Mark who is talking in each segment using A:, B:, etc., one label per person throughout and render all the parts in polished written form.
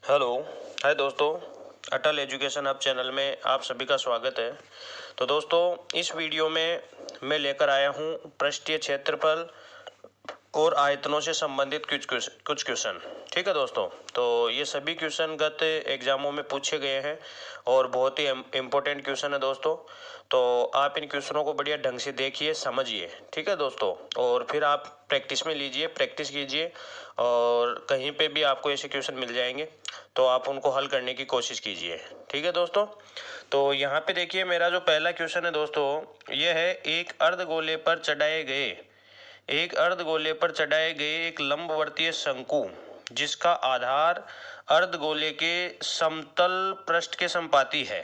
A: Hello. हाय दोस्तों, अटल education hub channel में आप सभी का स्वागत है। तो दोस्तों, इस वीडियो में मैं लेकर आया हूँ पृष्ठीय क्षेत्रफल और आयतनों से संबंधित कुछ क्वेश्चन। ठीक है दोस्तों, तो ये सभी क्वेश्चन गत एग्जामों में पूछे गए हैं और बहुत ही इम्पोर्टेंट क्वेश्चन है दोस्तों। तो आप इन क्वेश्चनों को बढ़िया ढंग से देखिए, समझिए। ठीक है दोस्तों, और फिर आप प्रैक्टिस में लीजिए, प्रैक्टिस कीजिए, और कहीं पे भी आपको ऐसे क्वेश्चन मिल जाएंगे तो आप उनको हल करने की कोशिश कीजिए। ठीक है दोस्तों, तो यहाँ पे देखिए, मेरा जो पहला क्वेश्चन है दोस्तों, ये है एक अर्धगोले पर चढ़ाए गए एक लंबवर्तीय शंकु जिसका आधार अर्धगोले के समतल पृष्ठ के संपाती है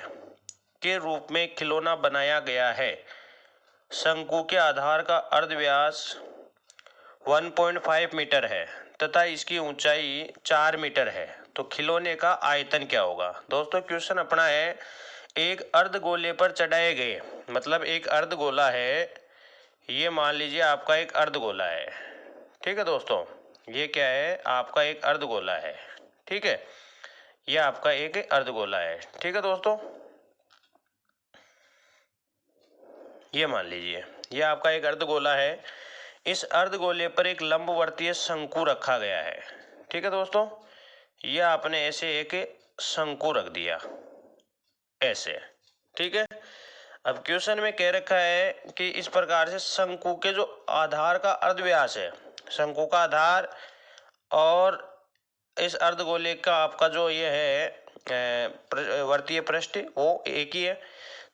A: के रूप में खिलौना बनाया गया है। शंकु के आधार का अर्धव्यास 1.5 मीटर है तथा इसकी ऊंचाई 4 मीटर है। तो खिलौने का आयतन क्या होगा? दोस्तों, क्वेश्चन अपना है एक अर्धगोले पर चढ़ाए गए, मतलब एक अर्धगोला है। ये मान लीजिए आपका एक अर्धगोला है। ठीक है दोस्तों, ये क्या है? आपका एक अर्धगोला है। ठीक है, ये आपका एक अर्धगोला है। ठीक है दोस्तों, ये मान लीजिए ये आपका एक अर्धगोला है। इस अर्धगोले पर एक लंबवर्तीय शंकु रखा गया है। ठीक है दोस्तों, ये आपने ऐसे एक शंकु रख दिया, ऐसे। ठीक है, अब क्वेश्चन में कह रखा है कि इस प्रकार से शंकु के जो आधार का अर्धव्यास है, शंकु का आधार और इस अर्धगोले का आपका जो ये है वर्तीय पृष्ठ, वो एक ही है।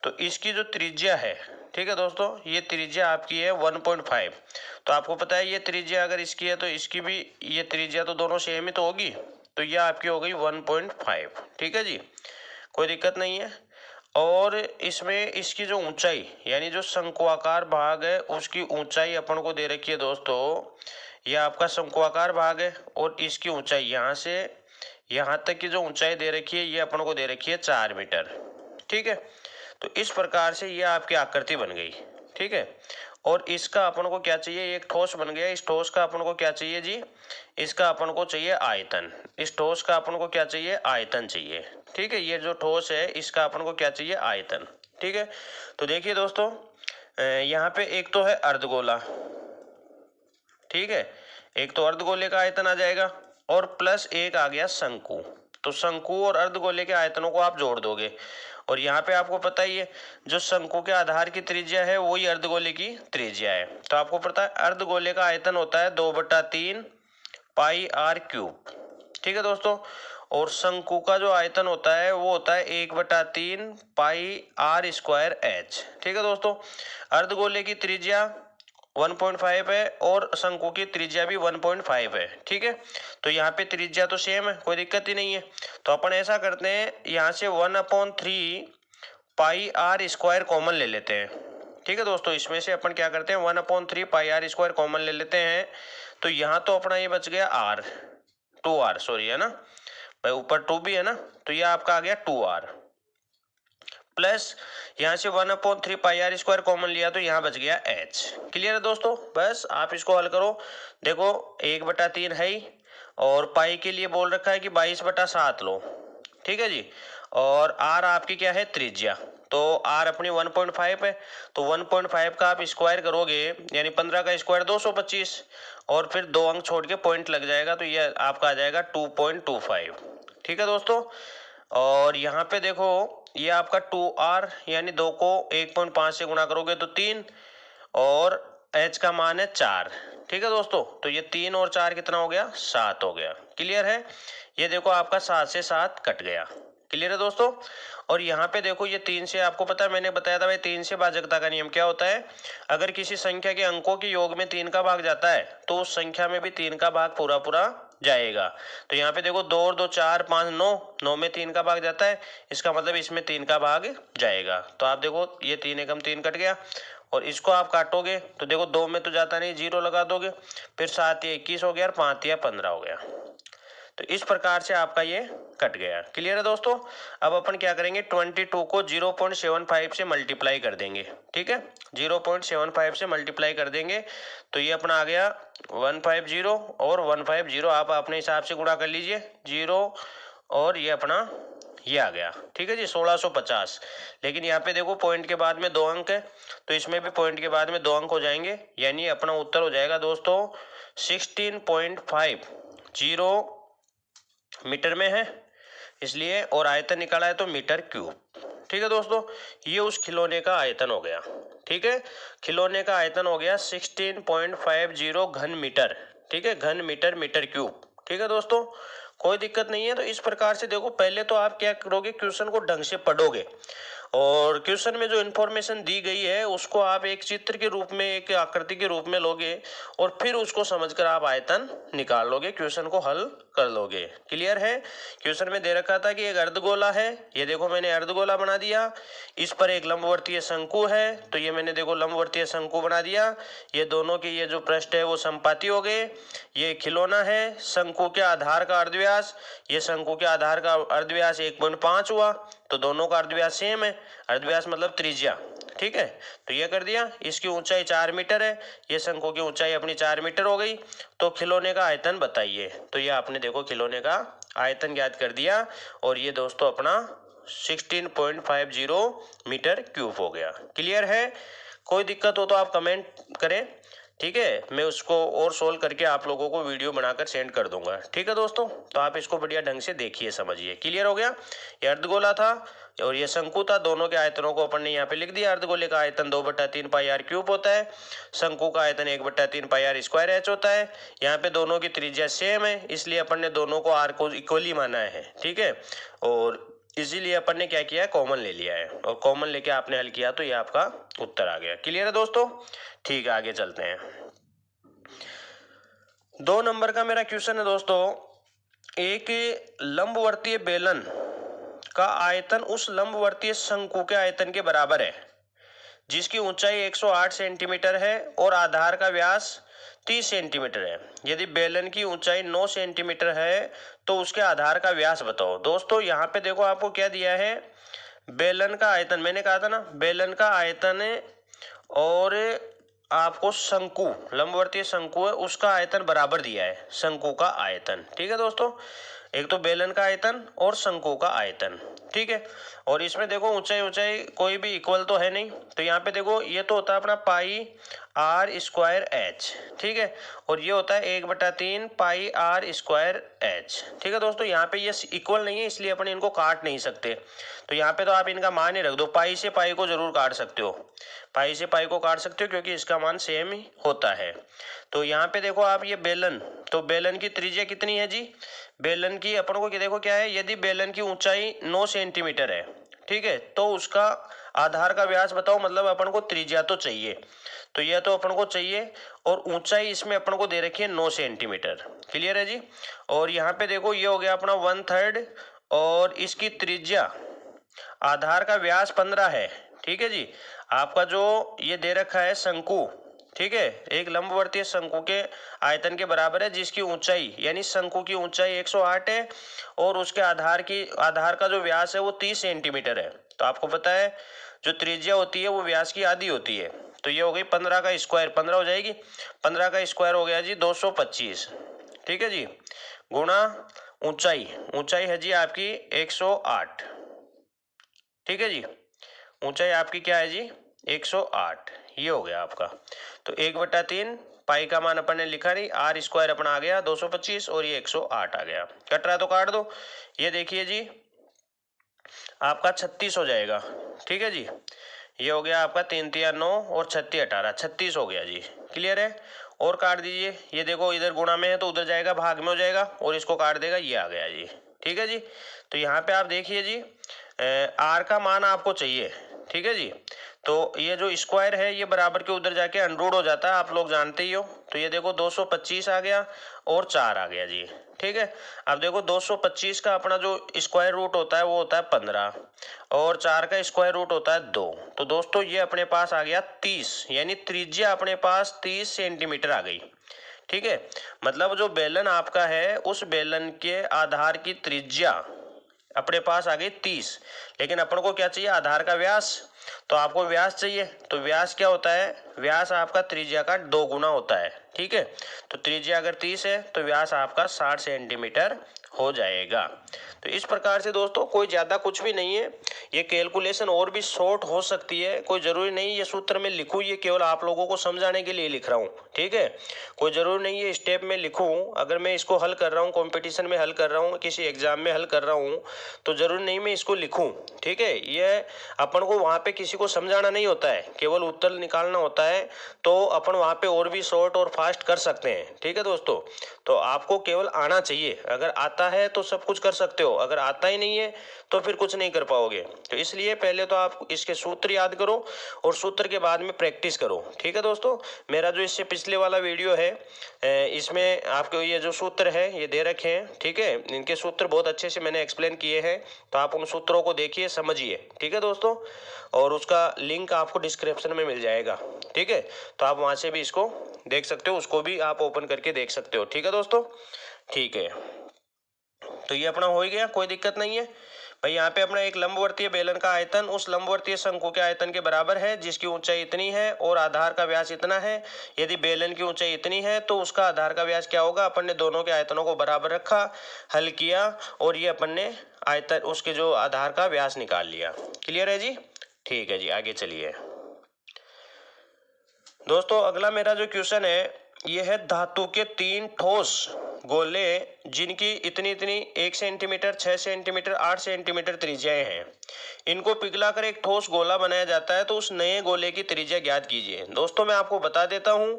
A: तो इसकी जो त्रिज्या है, ठीक है दोस्तों, ये त्रिज्या आपकी है 1.5। तो आपको पता है ये त्रिज्या अगर इसकी है तो इसकी भी ये त्रिज्या तो दोनों सेम ही तो होगी। तो ये आपकी हो गई 1.5। ठीक है जी, कोई दिक्कत नहीं है। और इसमें इसकी जो ऊंचाई, यानी जो शंक्वाकार भाग है, उसकी ऊंचाई अपन को दे रखी है दोस्तों। यह आपका शंक्वाकार भाग है और इसकी ऊंचाई यहाँ से यहाँ तक की जो ऊंचाई दे रखी है, ये अपन को दे रखी है 4 मीटर। ठीक है, तो इस प्रकार से ये आपकी आकृति बन गई। ठीक है, और इसका अपन को क्या चाहिए? एक ठोस बन गया। इस ठोस का अपन को क्या चाहिए जी? इसका अपन को चाहिए आयतन। इस ठोस का अपन को क्या चाहिए? आयतन चाहिए। ठीक है, ये जो ठोस है इसका अपन को क्या चाहिए? आयतन। ठीक है, तो देखिए दोस्तों, यहाँ पे एक तो है अर्धगोला। ठीक है, एक तो अर्धगोले का आयतन आ जाएगा और प्लस एक आ गया शंकु। तो शंकु और अर्धगोले के आयतनों को आप जोड़ दोगे और यहाँ पे आपको पता ही है जो शंकु के आधार की त्रिज्या है वही अर्धगोले की त्रिज्या है। तो आपको पता है अर्धगोले का आयतन होता है 2/3 पाई आर क्यूब। ठीक है दोस्तों, और शंकु का जो आयतन होता है वो होता है 1/3 पाई आर स्क्वायर एच। ठीक है दोस्तों, अर्धगोले की त्रिज्या 1.5 है और शंकु की त्रिज्या भी 1.5 है। ठीक है, तो यहाँ पे त्रिज्या तो सेम है, कोई दिक्कत ही नहीं है। तो अपन ऐसा करते हैं, यहाँ से 1/3 पाई आर स्क्वायर कॉमन ले लेते हैं। ठीक है दोस्तों, इसमें से अपन क्या करते हैं, 1/3 पाई आर स्क्वायर कॉमन ले लेते हैं। तो यहाँ तो अपना ये बच गया आर, 2r, सॉरी, है ना भाई, ऊपर 2 भी है ना, तो ये आपका आ गया 2r प्लस यहाँ से 1/3 पाई आर स्क्वायर कॉमन लिया तो यहाँ बच गया h। क्लियर है दोस्तों? बस आप इसको हल करो। देखो 1/3 है ही, और पाई के लिए बोल रखा है कि 22/7 लो। ठीक है जी, और r आपकी क्या है? त्रिज्या। तो r अपनी 1.5 है, तो 1.5 का आप स्क्वायर करोगे, यानी 15 का स्क्वायर 225, और फिर 2 अंक छोड़ के पॉइंट लग जाएगा, तो ये आपका आ जाएगा 2.25। ठीक है दोस्तों, और यहाँ पे देखो ये आपका 2r, यानी 2 को 1.5 से गुणा करोगे तो 3, और h का मान है 4। ठीक है दोस्तों, तो ये 3 और 4 कितना हो गया? 7 हो गया। क्लियर है? ये देखो आपका 7 से 7 कट गया। क्लियर है दोस्तों? और यहाँ पे देखो ये 3 से, आपको पता है मैंने बताया था भाई 3 से भाजकता का नियम क्या होता है, अगर किसी संख्या के अंकों के योग में 3 का भाग जाता है तो उस संख्या में भी 3 का भाग पूरा पूरा जाएगा। तो यहाँ पे देखो 2 और 2 4 5 9, 9 में 3 का भाग जाता है, इसका मतलब इसमें 3 का भाग जाएगा। तो आप देखो ये 3 एकम 3 कट गया, और इसको आप काटोगे तो देखो 2 में तो जाता नहीं, 0 लगा दोगे, फिर 7 या 21 हो गया और 5 या 15 हो गया। तो इस प्रकार से आपका ये कट गया। क्लियर है दोस्तों? अब अपन क्या करेंगे, 22 को 0.75 से मल्टीप्लाई कर देंगे। ठीक है, 0.75 से मल्टीप्लाई कर देंगे तो ये अपना आ गया 150, और 150 आप अपने हिसाब से गुणा कर लीजिए। 0 और ये अपना ये आ गया, ठीक है जी 1650। लेकिन यहाँ पे देखो पॉइंट के बाद में 2 अंक है, तो इसमें भी पॉइंट के बाद में 2 अंक हो जाएंगे, यानी अपना उत्तर हो जाएगा दोस्तों 16.50 मीटर में है इसलिए, और आयतन निकाला है तो मीटर क्यूब। ठीक है दोस्तों, ये उस खिलौने का आयतन हो गया। ठीक है, खिलौने का आयतन हो गया 16.50 घन मीटर। ठीक है, घन मीटर मीटर क्यूब। ठीक है दोस्तों, कोई दिक्कत नहीं है। तो इस प्रकार से देखो, पहले तो आप क्या करोगे, क्वेश्चन को ढंग से पढ़ोगे और क्वेश्चन में जो इन्फॉर्मेशन दी गई है उसको आप एक चित्र के रूप में, एक आकृति के रूप में लोगे और फिर उसको समझकर आप आयतन निकाल लोगे, क्वेश्चन को हल कर लोगे। क्लियर है? क्वेश्चन में दे रखा था कि एक अर्धगोला है, ये देखो मैंने अर्धगोला बना दिया, इस पर एक लंबवर्तीय शंकु है, तो ये मैंने देखो लंबवर्तीय शंकु बना दिया। ये दोनों के ये जो पृष्ठ है वो समपाती हो गए। ये खिलौना है, शंकु के आधार का अर्धव्यास, ये शंकु के आधार का अर्धव्यास 1.5 हुआ, तो दोनों का अर्धव्यास सेम है। अर्धव्यास मतलब त्रिज्या। ठीक है, तो ये कर दिया। इसकी ऊंचाई 4 मीटर है, ये शंकु की ऊंचाई अपनी 4 मीटर हो गई। तो खिलौने का आयतन बताइए। तो ये आपने देखो खिलौने का आयतन ज्ञात कर दिया और ये दोस्तों अपना 16.50 मीटर क्यूब हो गया। क्लियर है? कोई दिक्कत हो तो आप कमेंट करें, ठीक है, मैं उसको और सोल्व करके आप लोगों को वीडियो बनाकर सेंड कर दूंगा। ठीक है दोस्तों, तो आप इसको बढ़िया ढंग से देखिए, समझिए। क्लियर हो गया? ये अर्धगोला था और ये शंकु था, दोनों के आयतनों को अपन ने यहाँ पे लिख दिया। अर्धगोले का आयतन 2/3 पाई आर क्यूब होता है, शंकु का आयतन 1/3 पाई आर स्क्वायर एच होता है। यहाँ पे दोनों की त्रिज्या सेम है, इसलिए अपन ने दोनों को आर को इक्वली माना है। ठीक है, और इसीलिए अपन ने क्या किया, कॉमन ले लिया है, और कॉमन लेके आपने हल किया तो ये आपका उत्तर आ गया। क्लियर है दोस्तों? ठीक है, आगे चलते हैं। 2 नंबर का मेरा क्वेश्चन है दोस्तों, एक लंबवर्तीय बेलन का आयतन उस लंबवर्तीय शंकु के आयतन के बराबर है जिसकी ऊंचाई 108 सेंटीमीटर है और आधार का व्यास 30 सेंटीमीटर है। यदि बेलन की ऊंचाई 9 सेंटीमीटर है तो उसके आधार का व्यास बताओ। दोस्तों यहाँ पे देखो आपको क्या दिया है, बेलन का आयतन, मैंने कहा था ना बेलन का आयतन है, और आपको शंकु, लंबवर्तीय शंकु है उसका आयतन बराबर दिया है, शंकु का आयतन। ठीक है दोस्तों, एक तो बेलन का आयतन और शंकु का आयतन। ठीक है, और इसमें देखो ऊंचाई ऊंचाई कोई भी इक्वल तो है नहीं, तो यहाँ पे देखो ये तो होता है अपना पाई आर स्क्वायर एच। ठीक है, और ये होता है 1/3 पाई आर स्क्वायर एच। ठीक है दोस्तों, यहाँ पे ये इक्वल नहीं है इसलिए अपन इनको काट नहीं सकते, तो यहाँ पे तो आप इनका मान ही रख दो। पाई से पाई को जरूर काट सकते हो, पाई से पाई को काट सकते हो क्योंकि इसका मान सेम ही होता है। तो यहाँ पे देखो आप ये बेलन, तो बेलन की त्रिज्या कितनी है जी, बेलन की अपन को देखो क्या है, यदि बेलन की ऊंचाई 9 सेंटीमीटर है, ठीक है, तो उसका आधार का व्यास बताओ, मतलब अपन को त्रिज्या तो चाहिए, तो यह तो अपन को चाहिए, और ऊंचाई इसमें अपन को दे रखी है 9 सेंटीमीटर। क्लियर है जी? और यहाँ पे देखो ये हो गया अपना 1/3, और इसकी त्रिज्या, आधार का व्यास 15 है। ठीक है जी, आपका जो ये दे रखा है शंकु, ठीक है, एक लंबवर्तीय शंकु के आयतन के बराबर है जिसकी ऊंचाई, यानी शंकु की ऊंचाई 108 है और उसके आधार का जो व्यास है वो 30 सेंटीमीटर है। तो आपको पता है जो त्रिज्या होती है वो व्यास की आधी होती है, तो ये हो गई 15 का स्क्वायर, 15 हो जाएगी, 15 का स्क्वायर हो गया जी 225। ठीक है जी, गुणा ऊंचाई, ऊंचाई है जी आपकी 108। ठीक है जी, ऊंचाई आपकी क्या है जी 108, ये हो गया आपका। तो 1/3 पाई का मान अपन ने लिखा नहीं, आर स्क्वायर अपना आ गया 225 और ये 108 आ गया। कट रहा है तो काट दो, ये देखिए जी आपका 36 हो जाएगा। ठीक है जी, ये हो गया आपका 3 3 9 और 36 18, 36 हो गया जी। क्लियर है? और काट दीजिए, ये देखो इधर गुणा में है तो उधर जाएगा भाग में हो जाएगा और इसको काट देगा, ये आ गया जी। ठीक है जी, तो यहाँ पे आप देखिए जी आर का मान आपको चाहिए। ठीक है जी, तो ये जो स्क्वायर है ये बराबर के उधर जाके अनरूट हो जाता है, आप लोग जानते ही हो। तो ये देखो 225 आ गया और 4 आ गया जी। ठीक है, अब देखो 225 का अपना जो स्क्वायर रूट होता है वो होता है 15 और 4 का स्क्वायर रूट होता है 2। तो दोस्तों ये अपने पास आ गया 30, यानी त्रिज्या अपने पास 30 सेंटीमीटर आ गई। ठीक है, मतलब जो बेलन आपका है उस बेलन के आधार की त्रिज्या अपने पास आ गई 30, लेकिन अपन को क्या चाहिए, आधार का व्यास, तो आपको व्यास चाहिए। तो व्यास क्या होता है, व्यास आपका त्रिज्या का 2 गुना होता है। ठीक है, तो त्रिज्या अगर 30 है तो व्यास आपका 60 सेंटीमीटर हो जाएगा। तो इस प्रकार से दोस्तों कोई ज़्यादा कुछ भी नहीं है, ये कैलकुलेशन और भी शॉर्ट हो सकती है, कोई ज़रूरी नहीं ये सूत्र में लिखूँ, ये केवल आप लोगों को समझाने के लिए लिख रहा हूँ। ठीक है, कोई ज़रूरी नहीं है स्टेप में लिखूँ। अगर मैं इसको हल कर रहा हूँ, कंपटीशन में हल कर रहा हूँ, किसी एग्जाम में हल कर रहा हूँ, तो ज़रूरी नहीं मैं इसको लिखूँ। ठीक है, ये अपन को वहाँ पे किसी को समझाना नहीं होता है, केवल उत्तर निकालना होता है, तो अपन वहाँ पे और भी शॉर्ट और फास्ट कर सकते हैं। ठीक है दोस्तों, तो आपको केवल आना चाहिए, अगर आता है तो सब कुछ कर सकते हो, अगर आता ही नहीं है तो फिर कुछ नहीं कर पाओगे। तो इसलिए पहले तो आप इसके सूत्र याद करो और सूत्र के बाद में प्रैक्टिस करो। ठीक है दोस्तों, मेरा जो इससे पिछले वाला वीडियो है इसमें आपको ये जो सूत्र है ये दे रखे हैं। ठीक है, इनके सूत्र बहुत अच्छे से मैंने एक्सप्लेन किए हैं, तो आप उन सूत्रों को देखिए, समझिए। ठीक है दोस्तों, और उसका लिंक आपको डिस्क्रिप्शन में मिल जाएगा। ठीक है, तो आप वहाँ से भी इसको देख सकते हो, उसको भी आप ओपन करके देख सकते हो। ठीक है दोस्तों, ठीक है, तो ये अपना हो ही गया, कोई दिक्कत नहीं है भाई। यहाँ पे अपना एक लंबवर्तीय बेलन का आयतन उस लंबवर्तीय शंकु के आयतन के बराबर है जिसकी ऊंचाई इतनी है और आधार का व्यास इतना है। यदि बेलन की ऊंचाई इतनी है तो उसका आधार का व्यास क्या होगा। अपन ने दोनों के आयतनों को बराबर रखा, हल किया और ये अपन ने आयतन उसके जो आधार का व्यास निकाल लिया। क्लियर है जी, ठीक है जी, आगे चलिए दोस्तों। अगला मेरा जो क्वेश्चन है ये है धातु के 3 ठोस गोले जिनकी इतनी इतनी 1 सेंटीमीटर, 6 सेंटीमीटर, 8 सेंटीमीटर त्रिज्याएं हैं, इनको पिघलाकर एक ठोस गोला बनाया जाता है, तो उस नए गोले की त्रिज्या ज्ञात कीजिए। दोस्तों मैं आपको बता देता हूं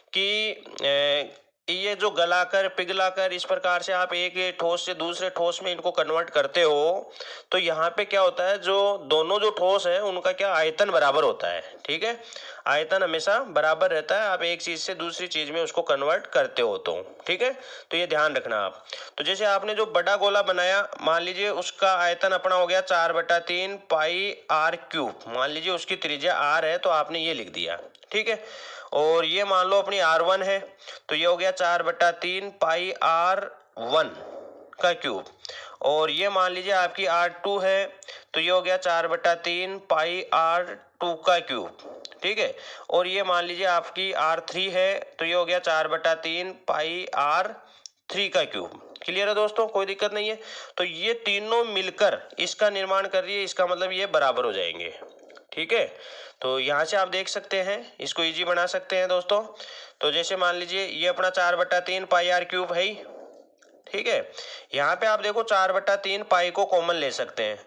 A: कि ये जो गलाकर पिघलाकर इस प्रकार से आप एक ठोस से दूसरे ठोस में इनको कन्वर्ट करते हो, तो यहाँ पे क्या होता है, जो दोनों जो ठोस है उनका क्या आयतन बराबर होता है। ठीक है, आयतन हमेशा बराबर रहता है, आप एक चीज से दूसरी चीज में उसको कन्वर्ट करते हो तो। ठीक है, तो ये ध्यान रखना आप। तो जैसे आपने जो बड़ा गोला बनाया, मान लीजिए उसका आयतन अपना हो गया 4/3 पाई आर क्यूब, मान लीजिए उसकी त्रिज्या आर है, तो आपने ये लिख दिया। ठीक है, और ये मान लो अपनी R1 है, तो ये हो गया 4/3 पाई R1 का क्यूब, और ये मान लीजिए आपकी R2 है, तो ये हो गया 4/3 पाई R2 का क्यूब। ठीक है, और ये मान लीजिए आपकी R3 है, तो ये हो गया 4/3 पाई R3 का क्यूब। क्लियर है दोस्तों, कोई दिक्कत नहीं है। तो ये तीनों मिलकर इसका निर्माण कर रही है, इसका मतलब ये बराबर हो जाएंगे। ठीक है, तो यहाँ से आप देख सकते हैं, इसको इजी बना सकते हैं दोस्तों। तो जैसे मान लीजिए ये अपना 4/3 पाई आर क्यूब है ही। ठीक है, यहाँ पे आप देखो 4/3 पाई को कॉमन ले सकते हैं,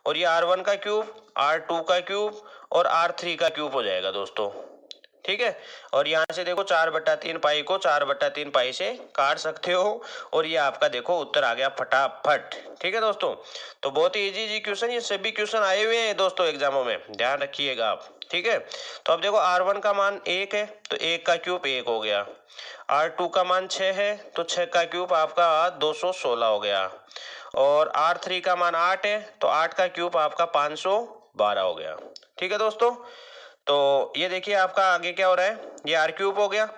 A: और ये R1 का क्यूब, R2 का क्यूब और R3 का क्यूब हो जाएगा दोस्तों। ठीक है, और यहाँ से देखो 4/3 पाई को 4/3 पाई से काट सकते हो, और ये आपका देखो उत्तर आ गया फटाफट। ठीक है दोस्तों, तो बहुत ही इजी जी क्वेश्चन, ये सभी क्वेश्चन आए हुए हैं दोस्तों एग्जामों में, ध्यान रखिएगा आप। ठीक है, तो अब देखो R1 का मान 1 है, तो 1 का क्यूब 1 हो गया। R2 का मान 6 है, तो 6 का क्यूब आपका 216 हो गया। और R3 का मान 8 है, तो 8 का क्यूब आपका 512 हो गया। ठीक है दोस्तों, तो ये देखिए आपका आगे क्या हो रहा है, ये आर क्यूब हो गया,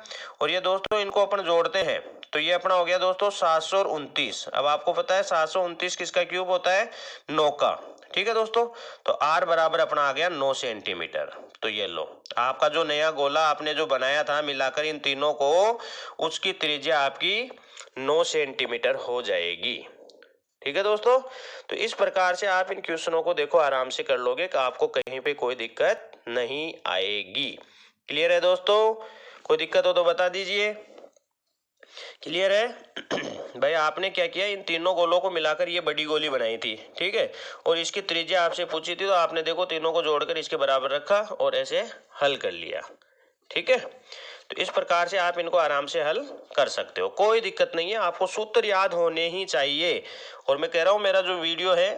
A: और ये दोस्तों इनको अपन जोड़ते हैं, तो ये अपना हो गया दोस्तों 729। अब आपको पता है 729 किसका क्यूब होता है, 9 का। ठीक है दोस्तों, तो आर बराबर अपना आ गया 9 सेंटीमीटर। तो ये लो आपका जो नया गोला आपने जो बनाया था मिलाकर इन तीनों को, उसकी त्रिज्या आपकी 9 सेंटीमीटर हो जाएगी। ठीक है दोस्तों, तो इस प्रकार से आप इन क्वेश्चनों को देखो आराम से कर लोगे कि आपको कहीं पे कोई दिक्कत नहीं आएगी। क्लियर है दोस्तों, कोई दिक्कत हो तो बता दीजिए। क्लियर है भाई, आपने क्या किया, इन तीनों गोलों को मिलाकर ये बड़ी गोली बनाई थी। ठीक है, और इसकी त्रिज्या आपसे पूछी थी, तो आपने देखो तीनों को जोड़कर इसके बराबर रखा और ऐसे हल कर लिया। ठीक है, तो इस प्रकार से आप इनको आराम से हल कर सकते हो, कोई दिक्कत नहीं है, आपको सूत्र याद होने ही चाहिए। और मैं कह रहा हूं मेरा जो वीडियो है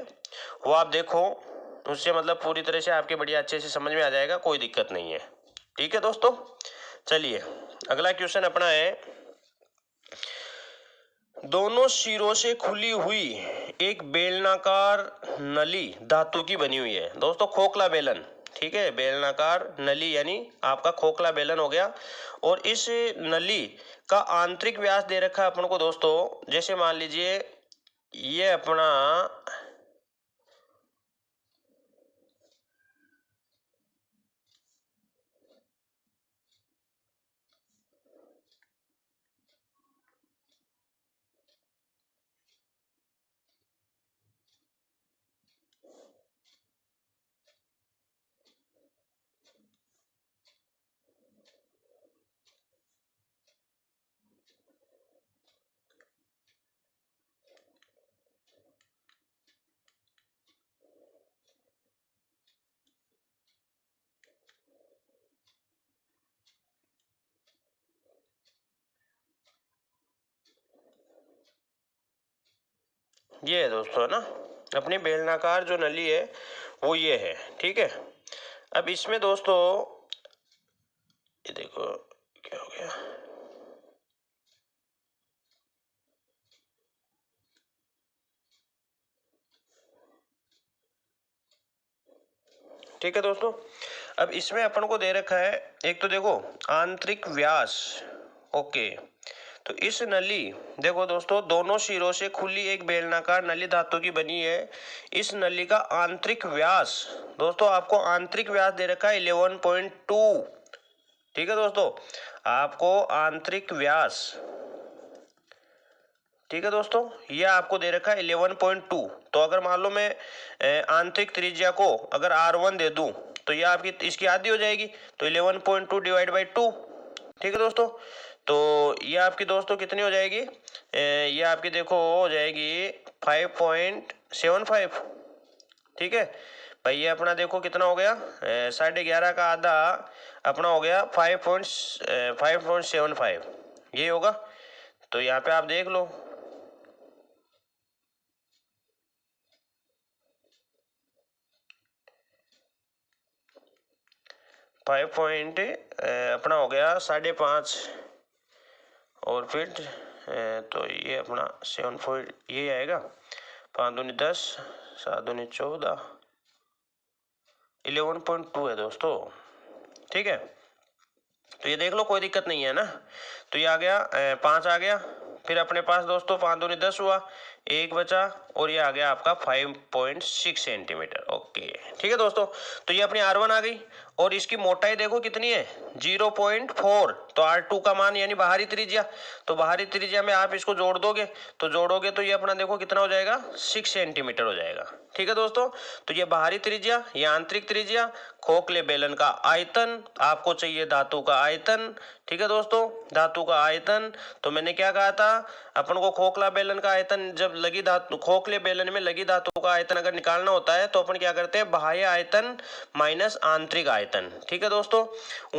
A: वो आप देखो, उससे मतलब पूरी तरह से आपके बढ़िया अच्छे से समझ में आ जाएगा, कोई दिक्कत नहीं है। ठीक है दोस्तों, चलिए अगला क्वेश्चन अपना है, दोनों सिरों से खुली हुई एक बेलनाकार नली धातु की बनी हुई है दोस्तों, खोखला बेलन। ठीक है, बेलनाकार नली यानी आपका खोखला बेलन हो गया, और इस नली का आंतरिक व्यास दे रखा है अपन को दोस्तों। जैसे मान लीजिए ये अपना ये है दोस्तों ना, अपनी बेलनाकार जो नली है वो ये है। ठीक है, अब इसमें दोस्तों ये देखो क्या हो गया, ठीक है दोस्तों। अब इसमें अपन को दे रखा है, एक तो देखो आंतरिक व्यास। ओके, तो इस नली, देखो दोस्तों दोनों सिरों से खुली एक बेलनाकार नली धातु की बनी है। इस नली का आंतरिक व्यास दोस्तों, आपको आंतरिक व्यास दे रखा है 11.2। ठीक है दोस्तों, आपको आंतरिक व्यास, ठीक है दोस्तों, ये आपको दे रखा है 11.2। तो अगर मान लो मैं आंतरिक त्रिज्या को अगर R1 दे दूं तो ये आपकी इसकी आधी हो जाएगी, तो 11.2 डिवाइड बाई 2। ठीक है दोस्तों, तो ये आपकी दोस्तों कितनी हो जाएगी, ये आपकी देखो हो जाएगी 5.75। ठीक है भाई, ये अपना देखो कितना हो गया, 11.5 का आधा अपना हो गया 5.75, ये होगा। तो यहाँ पे आप देख लो, 5 पॉइंट अपना हो गया 5.5, और फिर तो ये अपना 7 पॉइंट ये आएगा, 5 दूनी 10, 7 दूनी 14, 11.2 है दोस्तों। ठीक है, तो ये देख लो, कोई दिक्कत नहीं है ना। तो ये आ गया 5 आ गया, फिर अपने पास दोस्तों 5 दूनी 10 हुआ, एक बचा, और ये आ गया आपका 5.6 सेंटीमीटर। ओके, ठीक है दोस्तों, तो ये अपनी R1 आ गई, और इसकी मोटाई देखो कितनी है 0.4। तो R2 का मान यानी बाहरी त्रिज्या, तो बाहरी त्रिज्या में आप इसको जोड़ दोगे, तो ये अपना देखो कितना हो जाएगा 6 सेंटीमीटर हो जाएगा। ठीक है दोस्तों, तो ये बाहरी त्रिज्या, ये आंतरिक त्रिज्या, खोखले बेलन का आयतन, आपको चाहिए धातु का आयतन। ठीक है दोस्तों, धातु का आयतन, तो मैंने क्या कहा था, अपन को खोखला बेलन का आयतन, जब लगी धातु, खोखले बेलन में लगी धातु का आयतन अगर निकालना होता है तो अपन क्या करते हैं, बाह्य आयतन माइनस आंतरिक आयतन। ठीक है दोस्तों,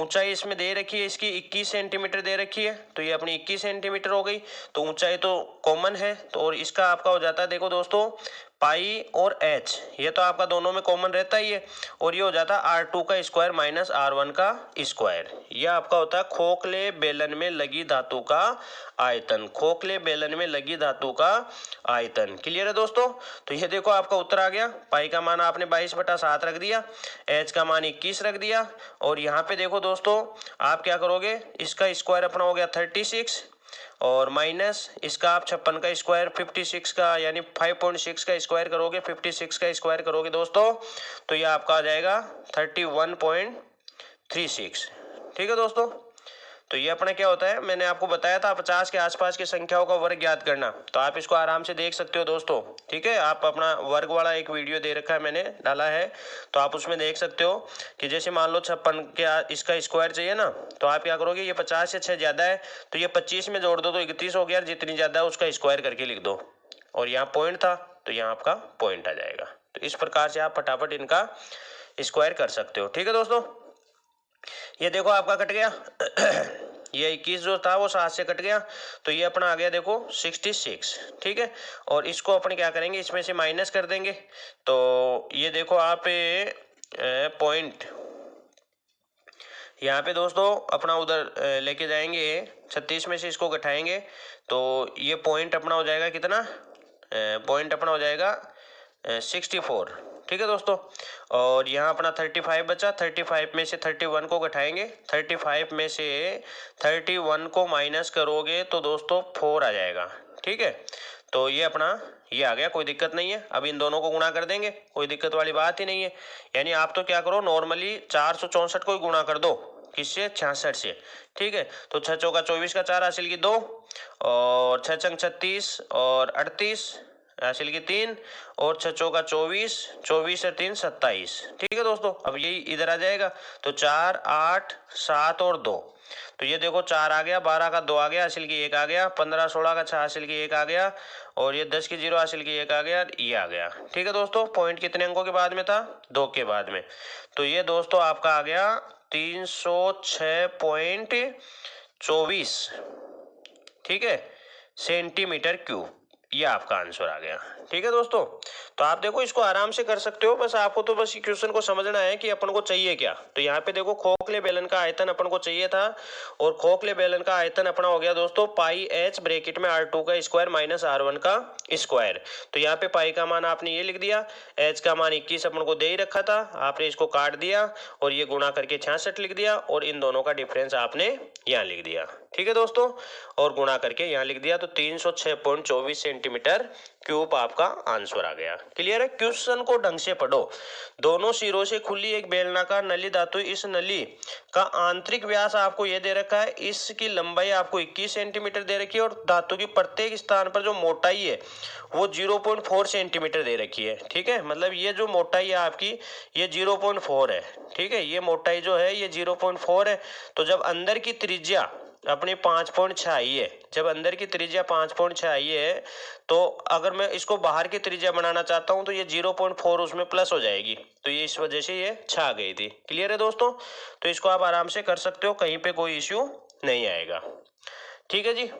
A: ऊंचाई इसमें दे रखी है, इसकी 21 सेंटीमीटर दे रखी है, तो ये अपनी 21 सेंटीमीटर हो गई। तो ऊंचाई तो कॉमन है, तो और इसका आपका हो जाता है देखो दोस्तों पाई और एच, ये तो आपका दोनों में कॉमन रहता ही है, और ये हो जाता है R2 का स्क्वायर माइनस R1 का स्क्वायर। ये आपका होता है खोखले बेलन में लगी धातु का आयतन, खोखले बेलन में लगी धातु का आयतन। क्लियर है दोस्तों, तो ये देखो आपका उत्तर आ गया, पाई का मान आपने 22/7 रख दिया, एच का मान 21 रख दिया, और यहाँ पे देखो दोस्तों आप क्या करोगे, इसका स्क्वायर अपना हो गया 36, और माइनस इसका आप 56 का स्क्वायर 56 का यानी 5.6 का स्क्वायर करोगे, 56 का स्क्वायर करोगे दोस्तों, तो ये आपका आ जाएगा 31.36। ठीक है दोस्तों, तो ये अपना क्या होता है, मैंने आपको बताया था 50 के आसपास की संख्याओं का वर्ग ज्ञात करना, तो आप इसको आराम से देख सकते हो दोस्तों। ठीक है, आप अपना वर्ग वाला एक वीडियो दे रखा है, मैंने डाला है, तो आप उसमें देख सकते हो कि जैसे मान लो 56 के इसका स्क्वायर चाहिए ना, तो आप क्या करोगे, ये 50 से 6 ज्यादा है तो ये 25 में जोड़ दो तो 31 हो गया, जितनी ज्यादा है उसका स्क्वायर करके लिख दो, और यहाँ पॉइंट था तो यहाँ आपका पॉइंट आ जाएगा। तो इस प्रकार से आप फटाफट इनका स्क्वायर कर सकते हो। ठीक है दोस्तों, ये देखो आपका कट गया ये 21 जो था वो 7 से कट गया, तो ये अपना आ गया देखो 66। ठीक है, और इसको अपन क्या करेंगे, इसमें से माइनस कर देंगे, तो ये देखो आप पॉइंट यहाँ पे दोस्तों अपना उधर लेके जाएंगे, 36 में से इसको घटाएंगे, तो ये पॉइंट अपना हो जाएगा कितना, पॉइंट अपना हो जाएगा 64। ठीक है दोस्तों, और यहाँ अपना 35 बचा, 35 में से 31 को घटाएंगे, 35 में से 31 को माइनस करोगे तो दोस्तों 4 आ जाएगा। ठीक है, तो ये अपना ये आ गया, कोई दिक्कत नहीं है। अब इन दोनों को गुणा कर देंगे, कोई दिक्कत वाली बात ही नहीं है। यानी आप तो क्या करो, नॉर्मली 464 को गुणा कर दो, किससे, 66 से। ठीक है, तो 6 चौका 24 का 4 हासिल की 2, और 6 चंग 36 और 38 हासिल की 3, और 6 चौका 24, 24 और 3 27। ठीक है दोस्तों, अब यही इधर आ जाएगा, तो 4 8 7 और 2, तो ये देखो 4 आ गया, 12 का 2 आ गया, हासिल की 1 आ गया, 15 16 का 6 हासिल की 1 आ गया, और ये 10 की 0 हासिल की 1 आ गया, ये आ गया। ठीक है दोस्तों, पॉइंट कितने अंकों के बाद में था, 2 के बाद में, तो ये दोस्तों आपका आ गया 306.24। ठीक है, सेंटीमीटर क्यूब। ये आपका आंसर आ गया। ठीक है दोस्तों, तो आप देखो इसको आराम से कर सकते हो, बस आपको तो बस क्वेश्चन को समझना है कि अपन को चाहिए क्या। तो यहाँ पे देखो खोखले बेलन का आयतन अपन को चाहिए था, और खोखले बेलन का आयतन अपना हो गया दोस्तों पाई एच ब्रैकेट में R2 का स्क्वायर माइनस R1 का स्क्वायर। तो यहाँ पे पाई का मान आपने ये लिख दिया, एच का मान 21 अपन को दे ही रखा था, आपने इसको काट दिया और ये गुणा करके 66 लिख दिया, और इन दोनों का डिफरेंस आपने यहाँ लिख दिया। ठीक है दोस्तों, और गुणा करके यहाँ लिख दिया, तो 306.24 सेंटीमीटर क्यूब आपका आंसर आ गया। क्लियर है? क्वेश्चन को ढंग से पढ़ो। दोनों सिरों से खुली एक बेलनाकार नली धातु, इस नली का आंतरिक व्यास आपको ये दे रखा है, इसकी लंबाई आपको 21 सेंटीमीटर दे रखी है, और धातु की प्रत्येक स्थान पर जो मोटाई है वो 0.4 सेंटीमीटर दे रखी है। ठीक है, मतलब ये जो मोटाई है आपकी ये 0.4 है। ठीक है, ये मोटाई जो है ये 0.4 है। तो जब अंदर की त्रिज्या अपनी 5.6 आई है, जब अंदर की त्रिज्या 5.6 आई है, तो अगर मैं इसको बाहर की त्रिज्या बनाना चाहता हूं तो ये 0.4 उसमें प्लस हो जाएगी, तो ये इस वजह से ये छा गई थी। क्लियर है दोस्तों? तो इसको आप आराम से कर सकते हो, कहीं पे कोई इश्यू नहीं आएगा। ठीक है जी,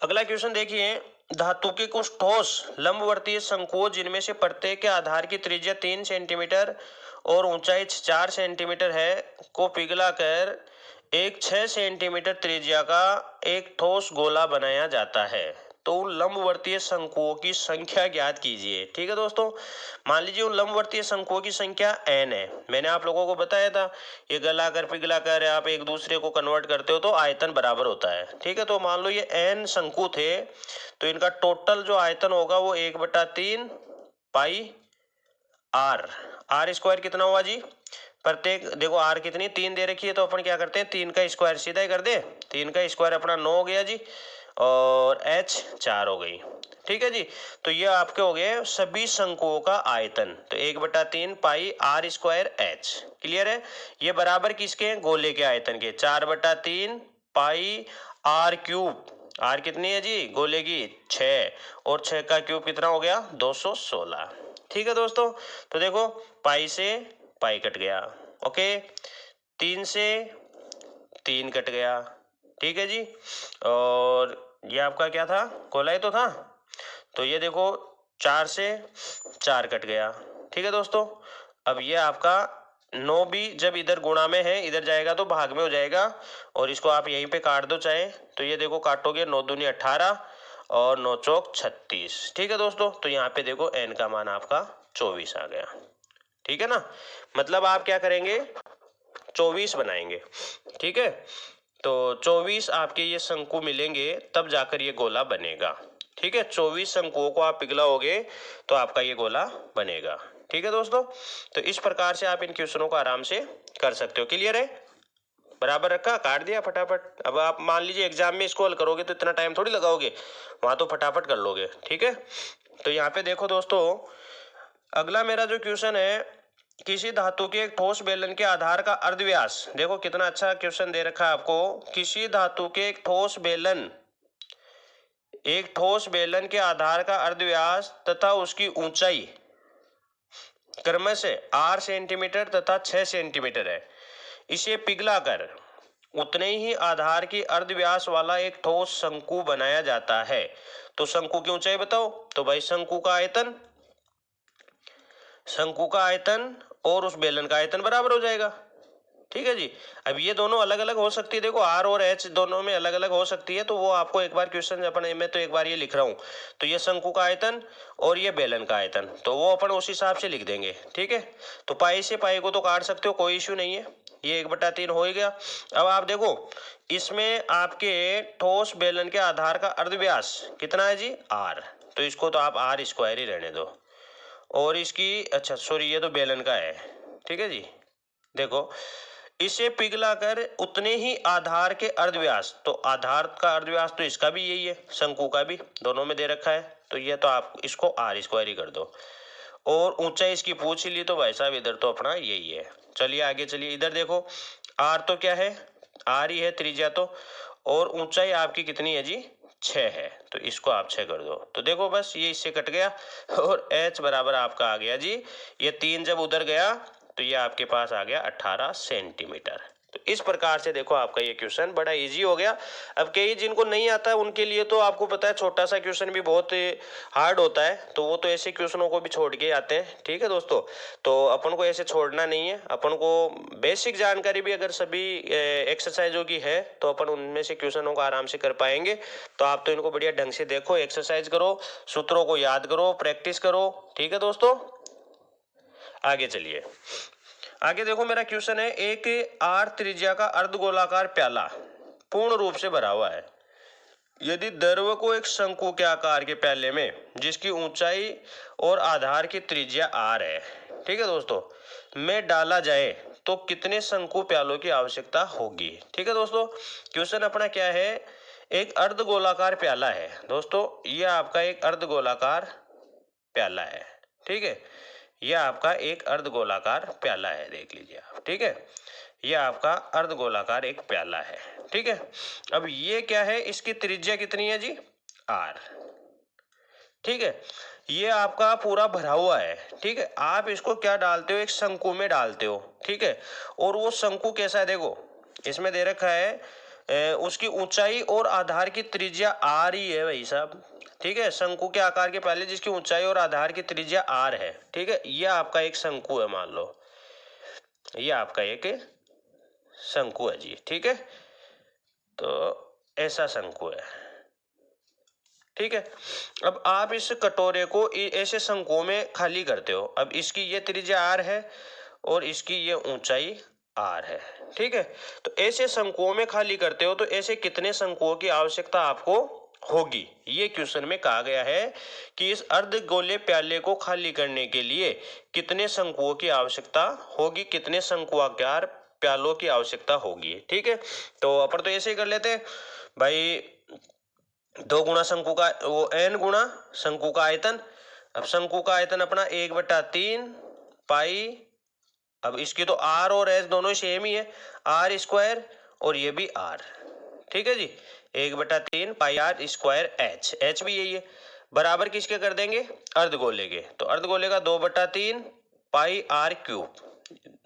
A: अगला क्वेश्चन देखिए, धातु के कुछ ठोस लंबवर्तीय शंकुओं जिनमें से प्रत्येक के आधार की त्रिज्या 3 सेंटीमीटर और ऊंचाई 4 सेंटीमीटर है को पिघलाकर एक 6 सेंटीमीटर त्रिज्या का एक ठोस गोला बनाया जाता है, तो उन लंबवर्तीय शंकुओं की संख्या ज्ञात कीजिए। ठीक है दोस्तों, मान लीजिए उन लंबवर्तीय शंकुओं की संख्या n है। मैंने आप लोगों को बताया था ये गलाकर पिघलाकर आप एक दूसरे को कन्वर्ट करते हो तो आयतन बराबर होता है। ठीक है, तो मान लो ये n शंकु थे, तो इनका टोटल जो आयतन होगा वो 1/3 पाई r स्क्वायर कितना हुआ जी? प्रत्येक देखो r कितनी 3 दे रखी है, तो अपन क्या करते हैं 3 का स्क्वायर सीधा ही कर दे, 3 का स्क्वायर अपना 9 हो गया जी, और h 4 हो गई। ठीक है जी, तो ये आपके हो गए सभी शंकुओं का आयतन, तो 1/3 पाई r स्क्वायर h। क्लियर है? ये बराबर किसके? गोले के आयतन के, 4/3 पाई r क्यूब, r कितनी है जी गोले की? 6, और 6 का क्यूब कितना हो गया? 216। ठीक है दोस्तों, तो देखो पाई से पाई कट गया, ओके, 3 से 3 कट गया। ठीक है जी, और ये आपका क्या था? गोला ही तो था, तो ये देखो 4 से 4 कट गया। ठीक है दोस्तों, अब ये आपका 9 भी जब इधर गुणा में है इधर जाएगा तो भाग में हो जाएगा, और इसको आप यहीं पे काट दो चाहे, तो ये देखो काटोगे 9 दूनी 18 और 9 चौक 36। ठीक है दोस्तों, तो यहाँ पे देखो n का मान आपका 24 आ गया। ठीक है ना, मतलब आप क्या करेंगे 24 बनाएंगे। ठीक है, तो 24 आपके ये शंकु मिलेंगे तब जाकर ये गोला बनेगा। ठीक है, 24 शंकुओं को आप पिघलाओगे तो आपका ये गोला बनेगा। ठीक है दोस्तों, तो इस प्रकार से आप इन क्वेश्चनों को आराम से कर सकते हो। क्लियर है? बराबर रखा, काट दिया फटाफट। अब आप मान लीजिए एग्जाम में इसको हल करोगे तो इतना टाइम थोड़ी लगाओगे, वहां तो फटाफट कर लोगे। ठीक है, तो यहाँ पे देखो दोस्तों, अगला मेरा जो क्वेश्चन है, किसी धातु के एक ठोस बेलन के आधार का अर्धव्यास, देखो कितना अच्छा क्वेश्चन दे रखा है आपको। किसी धातु के एक ठोस बेलन के आधार का अर्धव्यास तथा उसकी ऊंचाई क्रमशः 8 सेंटीमीटर तथा 6 सेंटीमीटर है। इसे पिघलाकर उतने ही आधार की अर्धव्यास वाला एक ठोस शंकु बनाया जाता है, तो शंकु की ऊंचाई बताओ। तो भाई शंकु का आयतन और उस बेलन का आयतन बराबर हो जाएगा। ठीक है जी, अब ये दोनों अलग अलग हो सकती है, देखो r और h दोनों में अलग अलग हो सकती है, तो वो आपको एक बार क्वेश्चन अपने में, तो एक बार ये लिख रहा हूं, तो ये शंकु का आयतन और ये बेलन का आयतन, तो वो अपन उस हिसाब से लिख देंगे। ठीक है, तो पाई से पाई को तो काट सकते हो, कोई इश्यू नहीं है, ये 1/3 हो ही गया। अब आप देखो इसमें आपके ठोस बेलन के आधार का अर्धव्यास कितना है जी? r, तो इसको तो आप r स्क्वायर ही रहने दो, और इसकी अच्छा सॉरी ये तो बेलन का है। ठीक है जी, देखो इसे पिघलाकर उतने ही आधार के अर्धव्यास, तो आधार का अर्धव्यास तो इसका भी यही है, शंकु का भी, दोनों में दे रखा है, तो ये तो आप इसको r स्क्वायर ही कर दो, और ऊंचाई इसकी पूछ ही ली तो भाई साहब इधर तो अपना यही है। चलिए आगे चलिए, इधर देखो r तो क्या है? r ही है त्रिज्या तो, और ऊंचाई आपकी कितनी है जी? 6 है, तो इसको आप 6 कर दो, तो देखो बस ये इससे कट गया, और h बराबर आपका आ गया जी, ये 3 जब उधर गया तो ये आपके पास आ गया 18 सेंटीमीटर। तो इस प्रकार से देखो आपका ये क्वेश्चन बड़ा इजी हो गया। अब कई जिनको नहीं आता है उनके लिए तो आपको पता है छोटा सा क्वेश्चन भी बहुत हार्ड होता है, तो वो तो ऐसे क्वेश्चनों को भी छोड़ के आते हैं। ठीक है दोस्तों, तो अपन को ऐसे छोड़ना नहीं है, अपन को बेसिक जानकारी भी अगर सभी एक्सरसाइजों की है तो अपन उनमें से क्वेश्चनों को आराम से कर पाएंगे। तो आप तो इनको बढ़िया ढंग से देखो, एक्सरसाइज करो, सूत्रों को याद करो, प्रैक्टिस करो। ठीक है दोस्तों, आगे चलिए। आगे देखो मेरा क्वेश्चन है, एक आर त्रिज्या का अर्धगोलाकार प्याला पूर्ण रूप से भरा हुआ है। यदि द्रव को एक शंकु के आकार के प्याले में जिसकी ऊंचाई और आधार की त्रिज्या आर है, ठीक है दोस्तों, में डाला जाए तो कितने शंकु प्यालों की आवश्यकता होगी। ठीक है दोस्तों, क्वेश्चन अपना क्या है, एक अर्धगोलाकार प्याला है दोस्तों, यह आपका एक अर्धगोलाकार प्याला है। ठीक है, यह आपका एक अर्धगोलाकार प्याला है, देख लीजिए आप। ठीक है, यह आपका अर्धगोलाकार एक प्याला है। ठीक है, अब ये क्या है, इसकी त्रिज्या कितनी है जी, आर। ठीक है, ये आपका पूरा भरा हुआ है। ठीक है, आप इसको क्या डालते हो, एक शंकु में डालते हो। ठीक है, और वो शंकु कैसा है, देखो इसमें दे रखा है उसकी ऊंचाई और आधार की त्रिज्या आर ही है भाई साहब। ठीक है, शंकु के आकार के पहले जिसकी ऊंचाई और आधार की त्रिज्या आर है। ठीक है, यह आपका एक शंकु है, मान लो यह आपका एक शंकु है जी। ठीक है, तो ऐसा शंकु है। ठीक है, अब आप इस कटोरे को ऐसे शंकुओं में खाली करते हो। अब इसकी ये त्रिज्या आर है और इसकी ये ऊंचाई आर है। ठीक है, तो ऐसे शंकुओं में खाली करते हो, तो ऐसे कितने शंकुओं की आवश्यकता आपको होगी। ये क्वेश्चन में कहा गया है कि इस अर्धगोले प्याले को खाली करने के लिए कितने शंकुओं की आवश्यकता होगी, कितने शंकुआकार प्यालों की आवश्यकता होगी। ठीक है, तो अपन तो ऐसे ही कर लेते हैं भाई, 2 गुणा शंकु का वो n गुणा शंकु का आयतन। अब शंकु का आयतन अपना 1/3 पाई, अब इसकी तो r और h दोनों सेम ही है, आर स्क्वायर, और ये भी r। ठीक है जी, 1/3 पाई आर स्क्वायर एच, एच भी यही है, बराबर किसके कर देंगे, अर्धगोले के। तो अर्धगोले का 2/3 पाई आर क्यूब,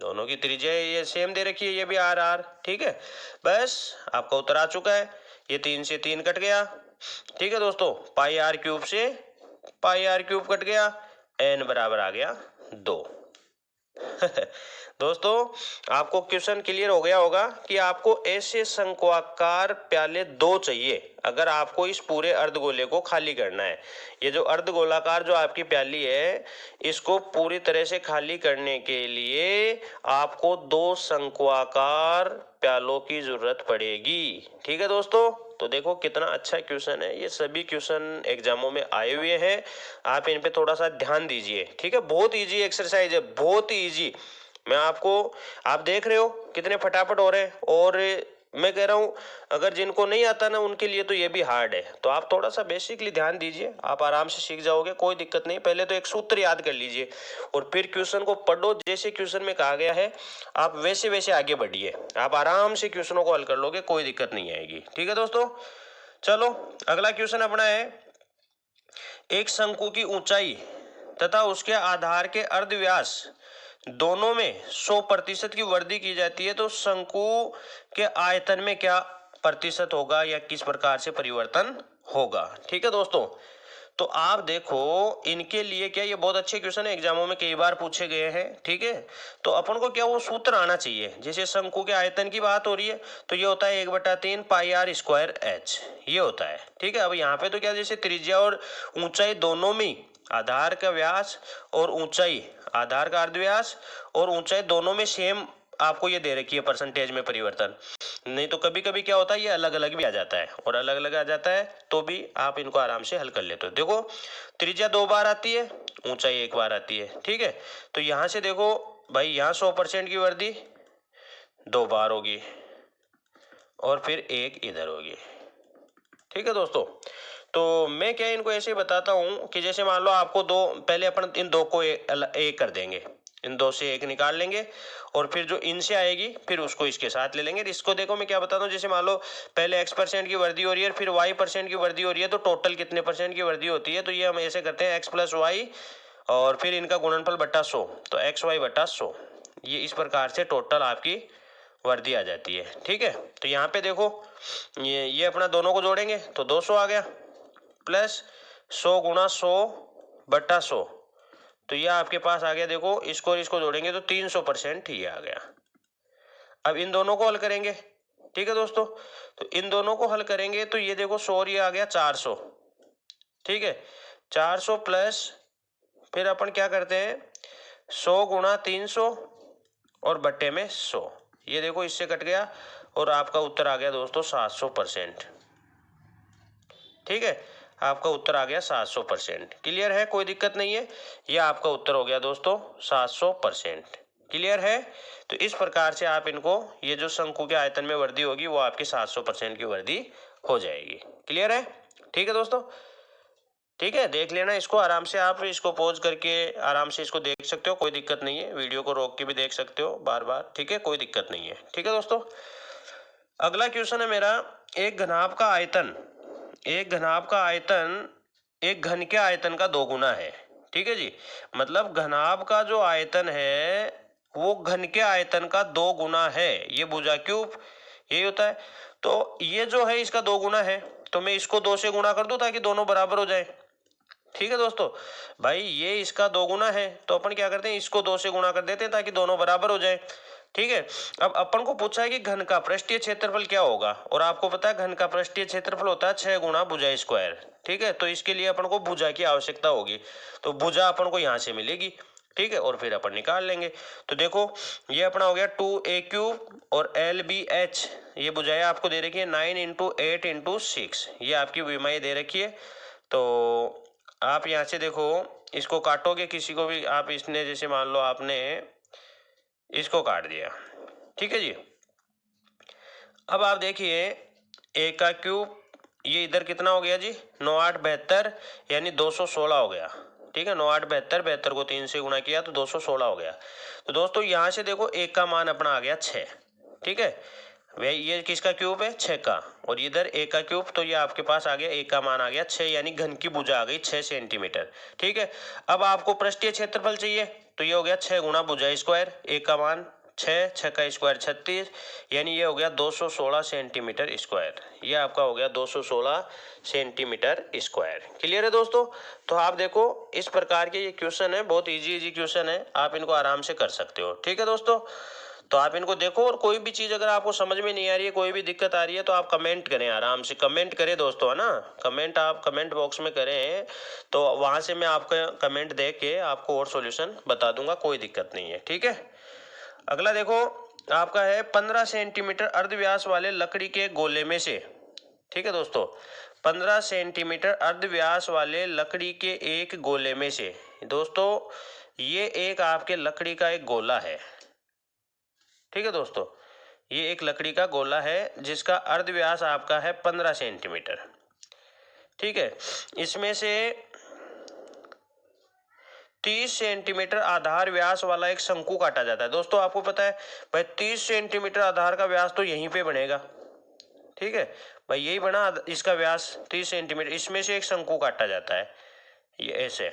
A: दोनों की त्रिज्या ये सेम दे रखी है, ये भी आर आर। ठीक है, बस आपका उत्तर आ चुका है, ये 3 से 3 कट गया। ठीक है दोस्तों, पाई आर क्यूब से पाई आर क्यूब कट गया, n बराबर आ गया 2। दोस्तों, आपको क्वेश्चन क्लियर हो गया होगा कि आपको ऐसे शंक्वाकार प्याले 2 चाहिए अगर आपको इस पूरे अर्धगोले को खाली करना है। ये जो अर्धगोलाकार जो आपकी प्याली है, इसको पूरी तरह से खाली करने के लिए आपको 2 शंक्वाकार प्यालों की जरूरत पड़ेगी। ठीक है दोस्तों, तो देखो कितना अच्छा क्वेश्चन है, ये सभी क्वेश्चन एग्जामों में आए हुए हैं, आप इन पे थोड़ा सा ध्यान दीजिए। ठीक है, बहुत इजी एक्सरसाइज है, बहुत ही इजी। मैं आपको, आप देख रहे हो कितने फटाफट हो रहे हैं, और मैं कह रहा हूं अगर जिनको नहीं आता ना उनके लिए तो ये भी हार्ड है। तो आप थोड़ा सा बेसिकली ध्यान दीजिए, आप आराम से सीख जाओगे, कोई दिक्कत नहीं। पहले तो एक सूत्र याद कर लीजिए और फिर क्वेश्चन को पढ़ो, जैसे क्वेश्चन में कहा गया है आप वैसे वैसे आगे बढ़िए, आप आराम से क्वेश्चनों को हल कर लोगे, कोई दिक्कत नहीं आएगी। ठीक है दोस्तों, चलो अगला क्वेश्चन अपना है, एक शंकु की ऊंचाई तथा उसके आधार के अर्धव्यास दोनों में 100% की वृद्धि की जाती है, तो शंकु के आयतन में क्या प्रतिशत होगा या किस प्रकार से परिवर्तन होगा। ठीक है दोस्तों, तो आप देखो इनके लिए क्या, ये बहुत अच्छे क्वेश्चन है, एग्जामों में कई बार पूछे गए हैं। ठीक है, तो अपन को क्या वो सूत्र आना चाहिए, जैसे शंकु के आयतन की बात हो रही है तो ये होता है 1/3 पाई आर स्क्वायर एच, ये होता है। ठीक है, अब यहाँ पे तो क्या, जैसे त्रिज्या और ऊंचाई दोनों में, आधार का व्यास और ऊंचाई, आधार का अर्धव्यास और ऊंचाई दोनों में सेम आपको ये दे रखी है परसेंटेज में परिवर्तन। नहीं तो कभी कभी क्या होता है, ये अलग अलग भी आ जाता है, और अलग अलग आ जाता है तो भी आप इनको आराम से हल कर लेते हो। देखो त्रिज्या 2 बार आती है, ऊंचाई 1 बार आती है। ठीक है, तो यहां से देखो भाई, यहाँ 100% की वृद्धि 2 बार होगी और फिर 1 इधर होगी। ठीक है दोस्तों, तो मैं क्या इनको ऐसे बताता हूं कि जैसे मान लो आपको 2, पहले अपन इन 2 को एक कर देंगे, इन 2 से 1 निकाल लेंगे, और फिर जो इनसे आएगी फिर उसको इसके साथ ले लेंगे। इसको देखो मैं क्या बताता हूँ, जैसे मान लो पहले x% की वृद्धि हो रही है, फिर y% की वृद्धि हो रही है, तो टोटल कितने % की वृद्धि होती है, तो ये हम ऐसे करते हैं x + y और फिर इनका गुणनफल बटा 100, तो xy बटा 100, ये इस प्रकार से टोटल आपकी वर्दी आ जाती है। ठीक है, तो यहाँ पे देखो ये अपना दोनों को जोड़ेंगे तो 200 आ गया, प्लस 100 गुणा 100/100, तो ये आपके पास आ गया। देखो इसको और इसको जोड़ेंगे तो 300% ये आ गया। अब इन दोनों को हल करेंगे। ठीक है दोस्तों, तो इन दोनों को हल करेंगे तो ये देखो 100 ये आ गया 400। ठीक है, 400 प्लस फिर अपन क्या करते हैं 100 गुणा 300 और बट्टे में 100, ये देखो इससे कट गया और आपका उत्तर आ गया दोस्तों 700%। ठीक है, आपका उत्तर आ गया 700%। क्लियर है, कोई दिक्कत नहीं है, ये आपका उत्तर हो गया दोस्तों 700%। क्लियर है, तो इस प्रकार से आप इनको, ये जो शंकु के आयतन में वृद्धि होगी वो आपकी 700% की वृद्धि हो जाएगी। क्लियर है, ठीक है दोस्तों, ठीक है, देख लेना इसको आराम से, आप इसको पॉज करके आराम से इसको देख सकते हो, कोई दिक्कत नहीं है, वीडियो को रोक के भी देख सकते हो बार बार। ठीक है, कोई दिक्कत नहीं है। ठीक है दोस्तों, अगला क्वेश्चन है मेरा, एक घनाभ का आयतन एक घन के आयतन का 2 गुना है। ठीक है जी, मतलब घनाभ का जो आयतन है वो घन के आयतन का 2 गुना है, ये भुजा क्यूब यही होता है। तो ये जो है इसका 2 गुना है, तो मैं इसको 2 से गुणा कर दूं ताकि दोनों बराबर हो जाए। ठीक है दोस्तों, भाई ये इसका 2 गुना है तो अपन क्या करते हैं इसको 2 से गुणा कर देते हैं ताकि दोनों बराबर हो जाए। ठीक है, अब अपन को पूछा है कि घन का पृष्ठीय क्षेत्रफल क्या होगा, और आपको पता है घन का पृष्ठीय क्षेत्रफल होता है 6 गुणा भुजा स्क्वायर। ठीक है, तो इसके लिए अपन को भुजा की आवश्यकता होगी, तो भुजा अपन को यहाँ से मिलेगी। ठीक है, और फिर अपन निकाल लेंगे। तो देखो ये अपना हो गया 2a³ और LBH, ये भुजाएं आपको दे रखी है 9 × 8 × 6, ये आपकी विमाएं दे रखी है। तो आप यहाँ से देखो इसको काटोगे, किसी को भी आप, इसने जैसे मान लो आपने इसको काट दिया। ठीक है जी, अब आप देखिए a का क्यूब, ये इधर कितना हो गया जी 9 8 72, यानी 216 हो गया। ठीक है, 9 8 72, 72 को 3 से गुणा किया तो 216 हो गया। तो दोस्तों यहाँ से देखो एक का मान अपना आ गया 6। ठीक है, वह ये किसका क्यूब है 6 का, और इधर a का क्यूब, तो ये आपके पास आ गया a का मान आ गया 6, यानी घन की भुजा आ गई 6 सेंटीमीटर। ठीक है, अब आपको पृष्ठीय क्षेत्रफल चाहिए, तो ये हो गया 6 गुणा भुजा स्क्वायर, a का मान 6, 6 का स्क्वायर 36, यानी ये हो गया 216 सेंटीमीटर स्क्वायर, ये आपका हो गया 216 सेंटीमीटर स्क्वायर। क्लियर है दोस्तों, तो आप देखो इस प्रकार के ये क्वेश्चन है, बहुत इजी क्वेश्चन है, आप इनको आराम से कर सकते हो। ठीक है दोस्तों, तो आप इनको देखो, और कोई भी चीज अगर आपको समझ में नहीं आ रही है, कोई भी दिक्कत आ रही है, तो आप कमेंट करें, आराम से कमेंट करें दोस्तों, है ना, कमेंट आप कमेंट बॉक्स में करें, तो वहां से मैं आपका कमेंट देख के आपको और सॉल्यूशन बता दूंगा, कोई दिक्कत नहीं है। ठीक है, अगला देखो आपका है 15 सेंटीमीटर अर्धव्यास वाले लकड़ी के गोले में से, ठीक है दोस्तों, 15 सेंटीमीटर अर्धव्यास वाले लकड़ी के एक गोले में से, दोस्तों ये एक आपके लकड़ी का एक गोला है। ठीक है दोस्तों, ये एक लकड़ी का गोला है जिसका अर्धव्यास आपका है 15 सेंटीमीटर। ठीक है, इसमें से 30 सेंटीमीटर आधार व्यास वाला एक शंकु काटा जाता है। दोस्तों आपको पता है भाई 30 सेंटीमीटर आधार का व्यास तो यहीं पे बनेगा। ठीक है भाई, यही बना इसका व्यास 30 सेंटीमीटर, इसमें से एक शंकु काटा जाता है, ये ऐसे,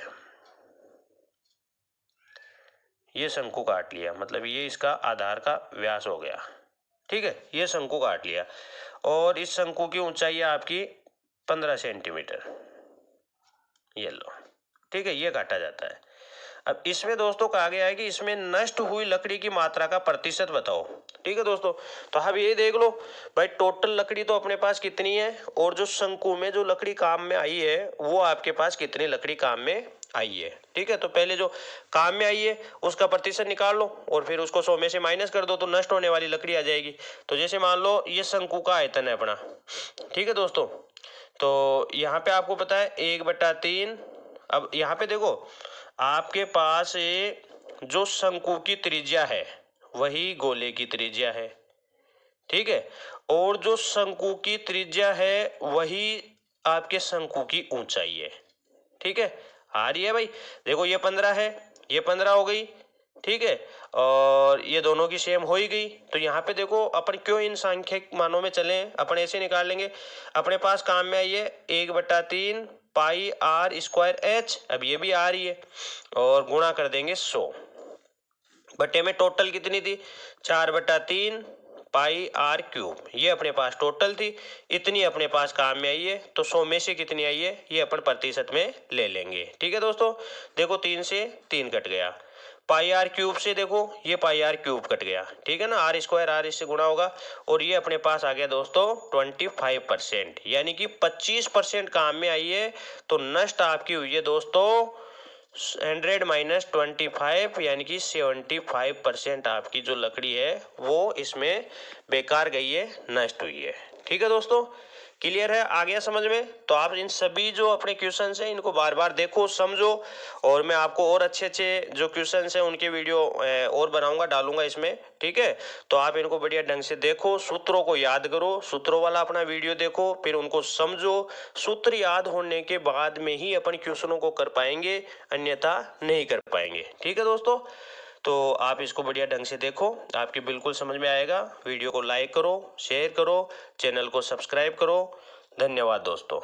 A: ये शंकु काट लिया, मतलब ये इसका आधार का व्यास हो गया। ठीक है, ये शंकु काट लिया, और इस शंकु की ऊंचाई है आपकी 15 सेंटीमीटर, ये लो। ठीक है, ये काटा जाता है। अब इसमें दोस्तों कहा गया है कि इसमें नष्ट हुई लकड़ी की मात्रा का प्रतिशत बताओ। ठीक है दोस्तों, तो अब ये देख लो भाई टोटल लकड़ी तो अपने पास कितनी है, और जो शंकु में जो लकड़ी काम में आई है वो आपके पास कितनी लकड़ी काम में आई है। ठीक है, तो पहले जो काम में आई है उसका प्रतिशत निकाल लो, और फिर उसको 100 में से माइनस कर दो, तो नष्ट होने वाली लकड़ी आ जाएगी। तो जैसे मान लो ये शंकु का आयतन है अपना। ठीक है दोस्तों, तो यहाँ पे आपको पता है 1/3, अब यहाँ पे देखो आपके पास ये जो शंकु की त्रिज्या है वही गोले की त्रिज्या है। ठीक है, और जो शंकु की त्रिज्या है वही आपके शंकु की ऊंचाई है। ठीक है, आ रही है भाई, देखो ये 15 है, ये 15 हो गई। ठीक है, और ये दोनों की सेम हो ही गई। तो यहाँ पे देखो अपन क्यों इन सांख्यिक मानों में चले, अपन ऐसे निकाल लेंगे, अपने पास काम में आई है 1/3 पाई r स्क्वायर h, अब ये भी आ रही है, और गुणा कर देंगे 100 बटे में टोटल कितनी थी 4/3 पाई आर क्यूब, ये अपने पास टोटल थी, इतनी अपने पास काम में आई है। तो 100 में से कितनी आई है ये अपन प्रतिशत में ले लेंगे। ठीक है दोस्तों, देखो 3 से 3 कट गया, पाई आर क्यूब से देखो ये पाई आर क्यूब कट गया, ठीक है ना, आर स्क्वायर आर इससे गुणा होगा, और ये अपने पास आ गया दोस्तों 25%, यानी कि 25% काम में आई है। तो नष्ट आपकी हुई है दोस्तों 100 माइनस 25, यानी कि 75% आपकी जो लकड़ी है वो इसमें बेकार गई है, नष्ट हुई है। ठीक है दोस्तों, क्लियर है, आ गया समझ में? तो आप इन सभी जो अपने क्वेश्चंस हैं इनको बार बार देखो, समझो, और मैं आपको और अच्छे अच्छे जो क्वेश्चंस हैं उनके वीडियो और बनाऊंगा, डालूंगा इसमें। ठीक है, तो आप इनको बढ़िया ढंग से देखो, सूत्रों को याद करो, सूत्रों वाला अपना वीडियो देखो, फिर उनको समझो। सूत्र याद होने के बाद में ही अपन क्वेश्चनों को कर पाएंगे, अन्यथा नहीं कर पाएंगे। ठीक है दोस्तों, तो आप इसको बढ़िया ढंग से देखो, आपकी बिल्कुल समझ में आएगा। वीडियो को लाइक करो, शेयर करो, चैनल को सब्सक्राइब करो। धन्यवाद दोस्तों।